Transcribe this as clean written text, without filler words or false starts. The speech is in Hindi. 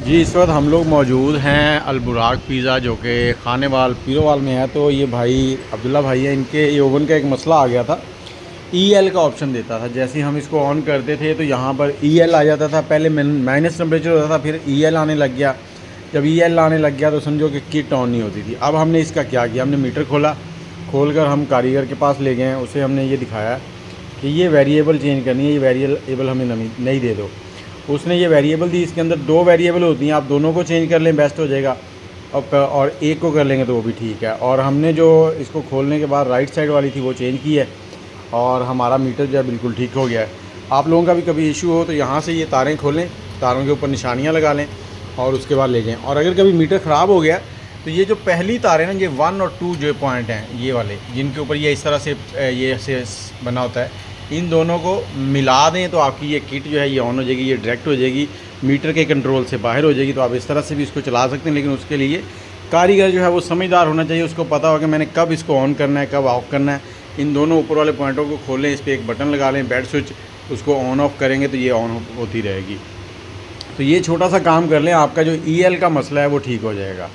जी, इस वक्त हम लोग मौजूद हैं अलबुराक पिज़्ज़ा जो कि खानेवाल पीरोवाल में है। तो ये भाई अब्दुल्ला भाई है, इनके ये ओवन का एक मसला आ गया था। ईएल का ऑप्शन देता था, जैसे ही हम इसको ऑन करते थे तो यहाँ पर ईएल आ जाता था। पहले माइनस टेम्परेचर होता था, फिर ईएल आने लग गया। जब ईएल आने लग गया तो समझो कि किट ऑन नहीं होती थी। अब हमने इसका क्या किया, हमने मीटर खोल कर हम कारीगर के पास ले गए, उसे हमने ये दिखाया कि ये वेरिएबल चेंज करनी है, ये वेरिएबल हमें नहीं दे दो। उसने ये वेरिएबल दी, इसके अंदर 2 वेरिएबल होती हैं, आप दोनों को चेंज कर लें बेस्ट हो जाएगा, और एक को कर लेंगे तो वो भी ठीक है। और हमने जो इसको खोलने के बाद राइट साइड वाली थी वो चेंज की है और हमारा मीटर जो है बिल्कुल ठीक हो गया है। आप लोगों का भी कभी इशू हो तो यहाँ से ये तारें खोलें, तारों के ऊपर निशानियाँ लगा लें और उसके बाद ले जाएँ। और अगर कभी मीटर ख़राब हो गया तो ये जो पहली तार है ना, ये 1 और 2 जो पॉइंट हैं ये वाले, जिनके ऊपर ये इस तरह से ये ऐसे बना होता है, इन दोनों को मिला दें तो आपकी ये किट जो है ये ऑन हो जाएगी, ये डायरेक्ट हो जाएगी, मीटर के कंट्रोल से बाहर हो जाएगी। तो आप इस तरह से भी इसको चला सकते हैं, लेकिन उसके लिए कारीगर जो है वो समझदार होना चाहिए, उसको पता हो कि मैंने कब इसको ऑन करना है, कब ऑफ़ करना है। इन दोनों ऊपर वाले पॉइंटों को खोलें, इस पर एक बटन लगा लें, बेड स्विच, उसको ऑन ऑफ़ करेंगे तो ये ऑन होती रहेगी। तो ये छोटा सा काम कर लें, आपका जो ईएल का मसला है वो ठीक हो जाएगा।